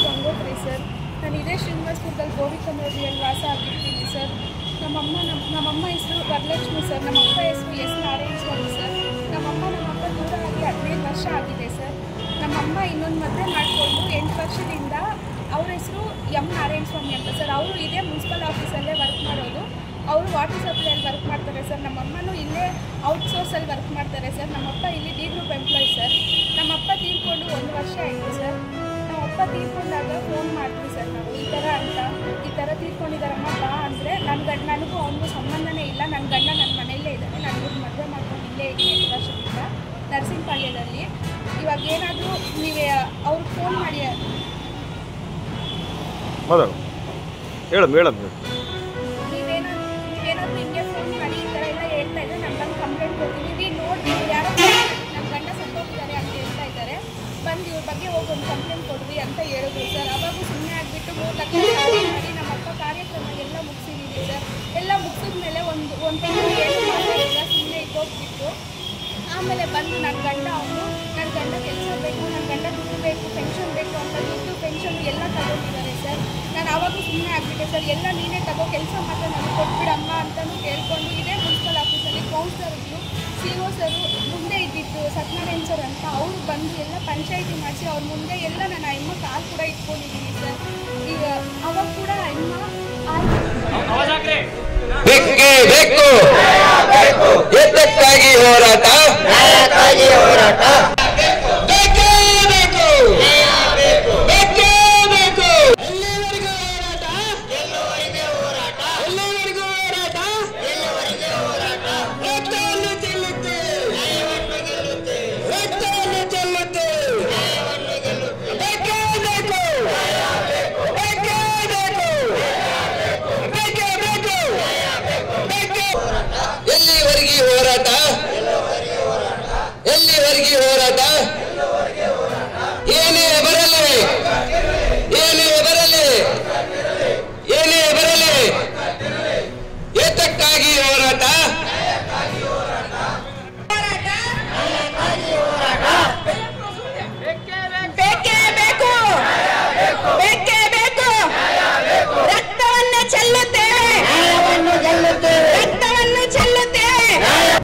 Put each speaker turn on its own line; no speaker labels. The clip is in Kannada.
ಗಂಗೋತ್ರಿ ಸರ್. ನಾನು ಇದೇ ಶ್ರೀನಿವಾಸಪುರದಲ್ಲಿ ಗೋವಿಕಂದ್ರಲ್ಲಿ ವಾಸ ಆಗಿರ್ತೀನಿ ಸರ್. ನಮ್ಮಮ್ಮ ಹೆಸರು ವರಲಕ್ಷ್ಮಿ ಸರ್. ನಮ್ಮಪ್ಪ ಹೆಸರು ಎಸ್ ನಾರಾಯಣ ಸ್ವಾಮಿ ಸರ್. ನಮ್ಮಪ್ಪ ದೂರ ಆಗಿ 15 ವರ್ಷ ಆಗಿದೆ ಸರ್. ನಮ್ಮಮ್ಮ ಇನ್ನೊಂದು ಮದುವೆ ಮಾಡಿಕೊಂಡು 8 ವರ್ಷದಿಂದ ಅವ್ರ ಹೆಸರು ಎಂ ನಾರಾಯಣ ಸ್ವಾಮಿ ಅಂತ ಸರ್. ಅವರು ಇದೇ ಮುನ್ಸಿಪಲ್ ಆಫೀಸಲ್ಲೇ ವರ್ಕ್ ಮಾಡೋದು. ಅವರು ವಾಟರ್ ಸಪ್ಲೈಯಲ್ಲಿ ವರ್ಕ್ ಮಾಡ್ತಾರೆ ಸರ್. ನಮ್ಮಮ್ಮನೂ ಇಲ್ಲೇ ಔಟ್ಸೋರ್ಸಲ್ಲಿ ವರ್ಕ್ ಮಾಡ್ತಾರೆ ಸರ್. ನಮ್ಮಪ್ಪ ಇಲ್ಲಿ ಡಿ ಗ್ರೂಪ್ ಎಂಪ್ಲಾಯ್ ಸರ್. ನಮ್ಮಪ್ಪ ತೀರ್ಕೊಂಡು 1 ವರ್ಷ ಆಯಿತು ಸರ್. ನಮ್ಮಪ್ಪ ತೀರ್ಕೊಂಡಾಗ ಫೋನ್ ಮಾಡ್ತೀವಿ ಸರ್ ನಾವು ಈ ಥರ ತೀರ್ಕೊಂಡಿದ್ದಾರಮ್ಮ ಬಾ ಅಂದರೆ ನನಗೂ ಅವನಿಗೂ ಸಂಬಂಧನೇ ಇಲ್ಲ. ನನ್ನ ಗಂಡ ನನ್ನ ಮನೆಯಲ್ಲೇ ಇದ್ದಾನೆ. ನನಗೂ ಮದುವೆ ಮಾಡ್ಕೊಂಡು ಇಲ್ಲೇ ಇದ್ದೀನಿ 8 ವರ್ಷದಿಂದ ನರಸಿಂಹಪಾಳ್ಯದಲ್ಲಿ. ಇವಾಗ ಏನಾದರೂ ನೀವೇ ಅವ್ರಿಗೆ ಫೋನ್ ಮಾಡಿ ನೀವೇನಾದರೂ ಹಿಂಗೆ ಫೋನ್ ಮಾಡಿ ಈ ಥರ ಎಲ್ಲ ಹೇಳ್ತಾ ಇದ್ದರೆ ನಾನು ಬಂದು ಕಂಪ್ಲೇಂಟ್ ಕೊಡ್ತೀನಿ. ನೋಡಿ ಯಾರೋ ನನ್ನ ಗಂಡ ಸತ್ತೋಗಿದ್ದಾರೆ ಅಂತ ಹೇಳ್ತಾ ಇದ್ದಾರೆ, ಬಂದು ಇವ್ರ ಬಗ್ಗೆ ಹೋಗಿ ಒಂದು ಕಂಪ್ಲೇಂಟ್ ಕೊಡ್ರಿ ಅಂತ ಹೇಳಿದ್ರು ಸರ್. ಅವಾಗೂ ಸುಮ್ಮನೆ ಆಗಿಬಿಟ್ಟು 3 ಲಕ್ಷ ಸಾಲ ಮಾಡಿ ನಮ್ಮಪ್ಪ ಕಾರ್ಯಕ್ರಮ ಎಲ್ಲ ಮುಗಿಸಿದ್ದೀವಿ ಸರ್. ಎಲ್ಲ ಮುಗಿಸಿದ ಮೇಲೆ ಒಂದು ತಿಂಗಳು ಏನು ಮಾತಾಡಿಲ್ಲ, ಸುಮ್ಮನೆ ಇದ್ದೋಗ್ಬಿಟ್ಟು ಆಮೇಲೆ ಬಂದು ನನ್ನ ಗಂಡ ಕೆಲಸ ಬೇಕು, ನನ್ನ ಗಂಡ ದುಡ್ಡು ಬೇಕು, ಪೆನ್ಷನ್ ಬೇಕು ಅಂತ ದುಡ್ಡು ಪೆನ್ಷನ್ ಎಲ್ಲ ತಗೊಂಡಿದ್ದಾರೆ ಸರ್. ನಾನು ಆವಾಗೂ ಸುಮ್ಮನೆ ಆಗಿಬಿಟ್ಟೆ ಸರ್. ಎಲ್ಲ ನೀನೇ ತಗೋ, ಕೆಲಸ ಮಾತ್ರ ನನಗೆ ಕೊಟ್ಬಿಡಮ್ಮ ಅಂತಲೂ ಕೇಳ್ಕೊಂಡು ಇದೇ ಮುನ್ಸಿಪಲ್ ಆಫೀಸಲ್ಲಿ ಕೌನ್ಸಿಲರ್ಗಳು CO ಸರ್ ಮುಂದೆ ಇದ್ದಿತ್ತು ಸತ್ಯನಾರಾಯಣ ಸರ್ ಅಂತ ಅವರು ಬಂದು ಎಲ್ಲ ಪಂಚಾಯಿತಿ ಮಾಡಿಸಿ ಅವ್ರ ಮುಂದೆ ಎಲ್ಲ ನಾನು ಅಮ್ಮ ಕಾಲು ಕೂಡ ಇಟ್ಕೊಂಡಿದ್ದೀನಿ ಸರ್. ಈಗ ಅವಾಗ ಕೂಡ ಅಮ್ಮ
ಬೇಕು ಎತ್ತಕ್ಕಾಗಿ ಹೋರಾಟ